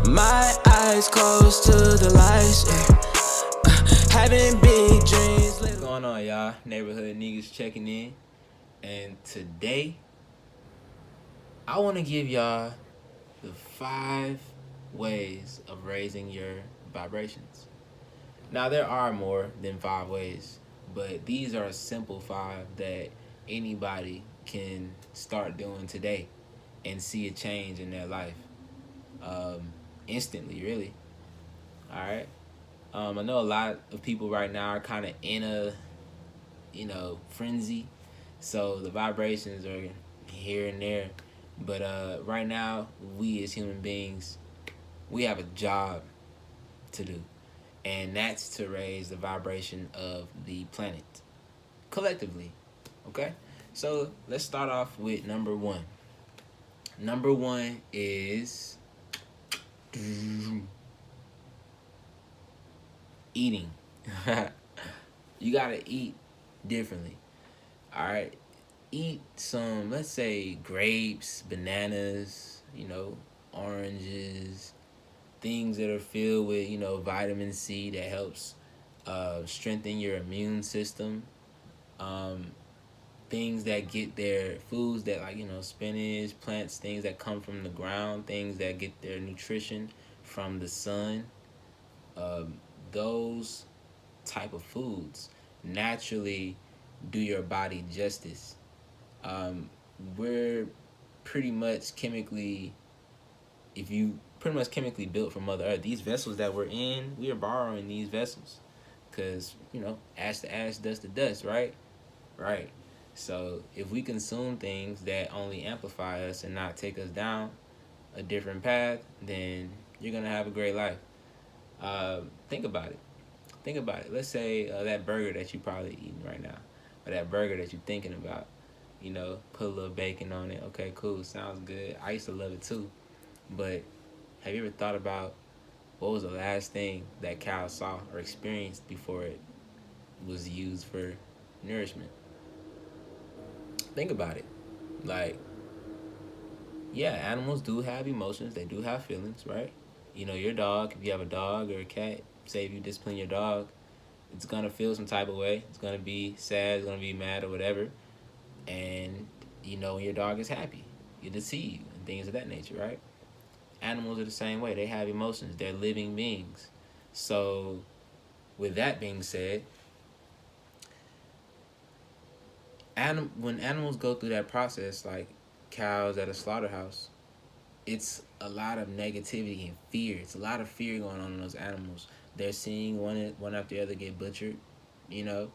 My eyes close to the lights, yeah. Having big dreams. What's going on, y'all? Neighborhood niggas checking in. And today, I want to give y'all the 5 ways of raising your vibrations. Now, there are more than 5 ways, but these are simple 5 that anybody can start doing today and see a change in their life instantly, really. All right. I know a lot of people right now are kind of in a, frenzy. So the vibrations are here and there. But right now, we as human beings, we have a job to do. And that's to raise the vibration of the planet collectively. Okay? So let's start off with number 1. Number 1 is eating. You gotta eat differently. All right, eat some, let's say, grapes, bananas, oranges, things that are filled with, vitamin C that helps strengthen your immune system. Um, Things that get their foods that, like, spinach, plants, things that come from the ground, things that get their nutrition from the sun. Um, those type of foods naturally do your body justice. um, we're pretty much chemically, if you pretty much chemically built from Mother Earth. These vessels that we're in, we are borrowing these vessels, because ash to ash, dust to dust, right? Right. So if we consume things that only amplify us and not take us down a different path, then you're gonna have a great life. Think about it. Think about it. Let's say that burger that you probably eating right now, or that burger that you're thinking about. Put a little bacon on it. Okay, cool. Sounds good. I used to love it too. But have you ever thought about what was the last thing that cow saw or experienced before it was used for nourishment? Think about it. Like, yeah, animals do have emotions. They do have feelings, right? Your dog, if you have a dog or a cat, say if you discipline your dog, it's gonna feel some type of way. It's gonna be sad. It's gonna be mad or whatever. And your dog is happy, to see you and things of that nature, right? Animals are the same way. They have emotions. They're living beings. So, with that being said, when animals go through that process, like cows at a slaughterhouse, it's a lot of negativity and fear. It's a lot of fear going on in those animals. They're seeing one after the other get butchered. You know,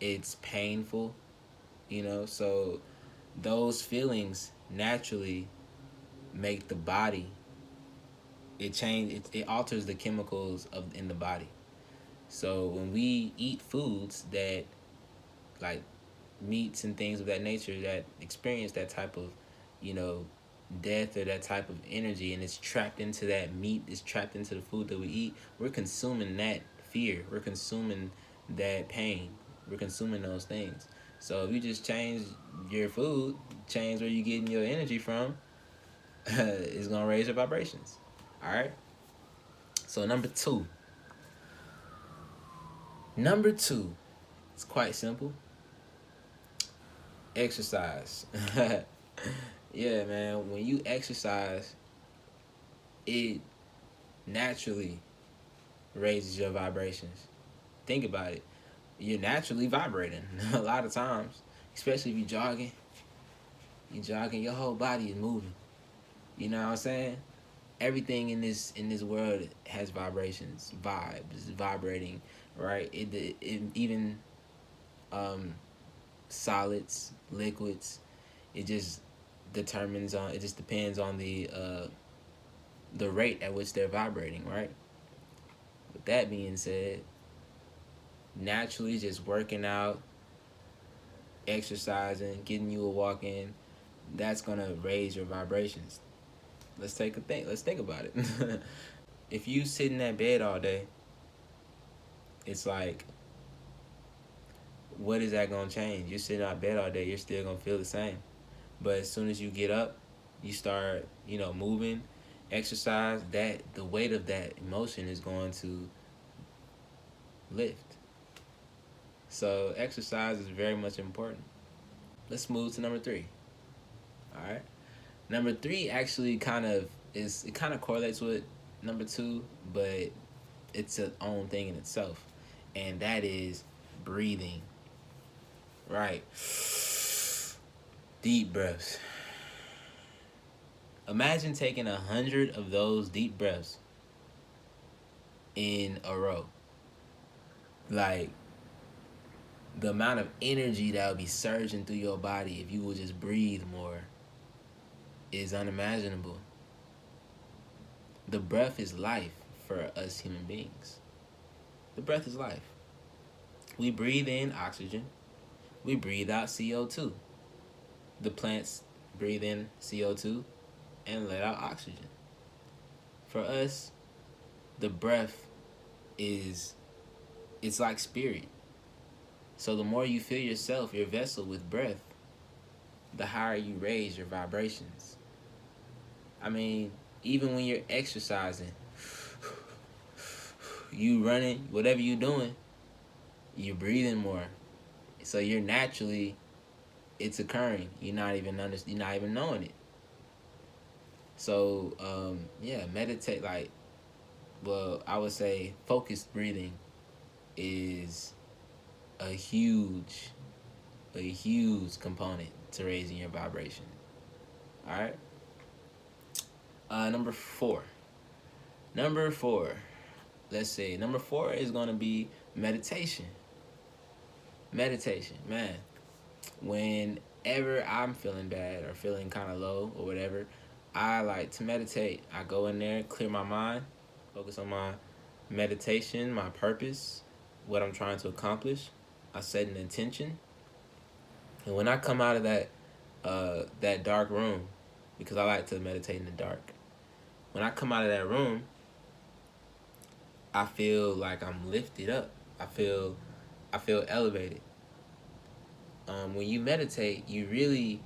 it's painful. So those feelings naturally make the body, it alters the chemicals in the body. So when we eat foods that, like, meats and things of that nature that experience that type of, you know death, or that type of energy, and it's trapped into that meat, it's trapped into the food that we eat, we're consuming that fear, we're consuming that pain, we're consuming those things. So if you just change your food, change where you're getting your energy from, it's gonna raise your vibrations. All right. So number two, it's quite simple. Exercise. Yeah, man. When you exercise, it naturally raises your vibrations. Think about it. You're naturally vibrating a lot of times, especially if you're jogging. You're jogging, your whole body is moving. You know what I'm saying? Everything in this world has vibrations, vibes, vibrating, right? It even um, solids, liquids. It just it just depends on the rate at which they're vibrating, right? With that being said, naturally just working out, exercising, getting you a walk in, that's gonna raise your vibrations. Let's think about it. If you sit in that bed all day, it's like, what is that gonna change? You're sitting on bed all day, you're still gonna feel the same. But as soon as you get up, you start, moving, exercise, that the weight of that emotion is going to lift. So exercise is very much important. Let's move to number 3. All right. Number 3 actually kind of correlates with number 2, but it's its own thing in itself, and that is breathing. Right. Deep breaths. Imagine taking 100 of those deep breaths in a row. Like, the amount of energy that would be surging through your body if you would just breathe more is unimaginable. The breath is life for us human beings. The breath is life. We breathe in oxygen. We breathe out CO2. The plants breathe in CO2 and let out oxygen. For us, the breath it's like spirit. So the more you fill yourself, your vessel, with breath, the higher you raise your vibrations. I mean, even when you're exercising, you running, whatever you're doing, you're breathing more. So you're naturally, it's occurring. You're not even knowing it. So meditate. I would say focused breathing is a huge component to raising your vibration. All right. Number 4. Let's see. Number 4 is going to be meditation. Meditation, man. Whenever I'm feeling bad or feeling kind of low or whatever, I like to meditate. I go in there, clear my mind, focus on my meditation, my purpose, what I'm trying to accomplish. I set an intention, and when I come out of that dark room, because I like to meditate in the dark, when I come out of that room, I feel like I'm lifted up. I feel elevated. When you meditate, you really,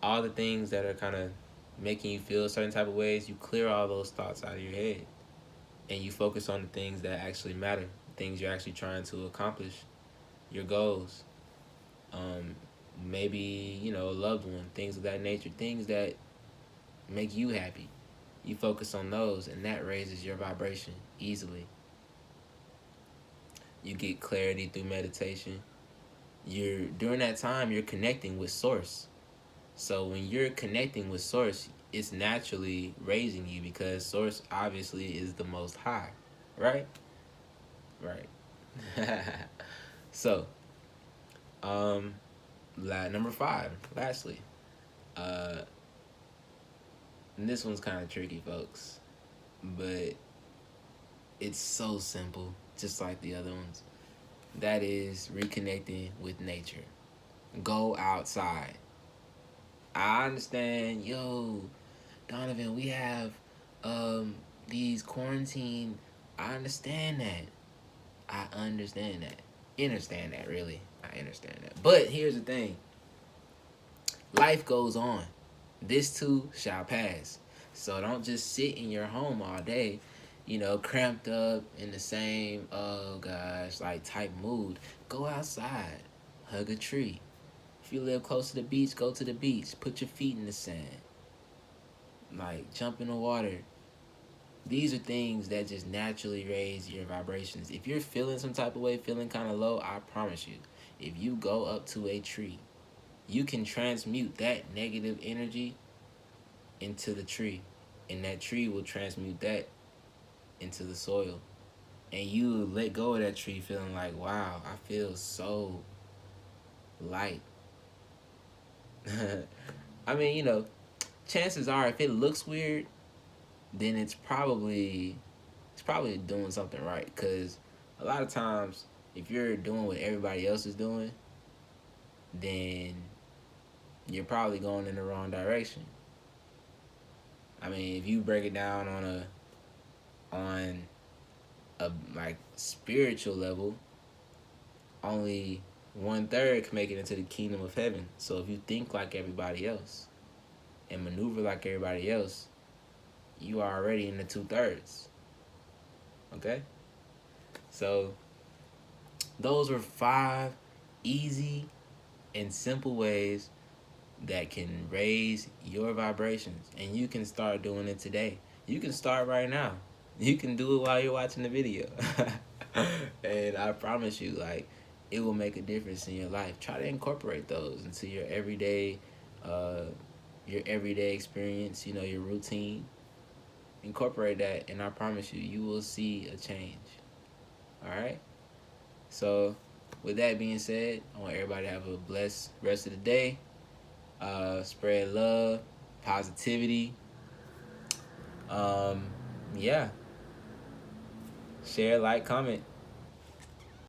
all the things that are kind of making you feel certain type of ways, you clear all those thoughts out of your head, and you focus on the things that actually matter, things you're actually trying to accomplish, your goals. Maybe, a loved one, things of that nature, things that make you happy. You focus on those, and that raises your vibration easily. You get clarity through meditation. During that time, you're connecting with Source. So when you're connecting with Source, it's naturally raising you, because Source obviously is the most high, right? Right. So, number 5, lastly, and this one's kind of tricky, folks, but it's so simple, just like the other ones. That is reconnecting with nature. Go outside. I understand, Donovan, we have these quarantine. I understand that. I understand that, really. I understand that. But here's the thing. Life goes on. This too shall pass. So don't just sit in your home all day, cramped up in the same, type mood. Go outside. Hug a tree. If you live close to the beach, go to the beach. Put your feet in the sand. Jump in the water. These are things that just naturally raise your vibrations. If you're feeling some type of way, feeling kind of low, I promise you, if you go up to a tree, you can transmute that negative energy into the tree, and that tree will transmute that into the soil. And you let go of that tree feeling like, wow, I feel so light. I mean, chances are, if it looks weird, then it's probably doing something right. Because a lot of times, if you're doing what everybody else is doing, then you're probably going in the wrong direction. I mean, if you break it down on a spiritual level, only 1/3 can make it into the kingdom of heaven. So if you think like everybody else and maneuver like everybody else, you are already in the 2/3. Okay? So those were 5 easy and simple ways that can raise your vibrations. And you can start doing it today. You can start right now. You can do it while you're watching the video. And I promise you, like, it will make a difference in your life. Try to incorporate those into your everyday experience, your routine. Incorporate that, and I promise you, you will see a change. All right? So, with that being said, I want everybody to have a blessed rest of the day. Spread love, positivity. Yeah. Share, like, comment.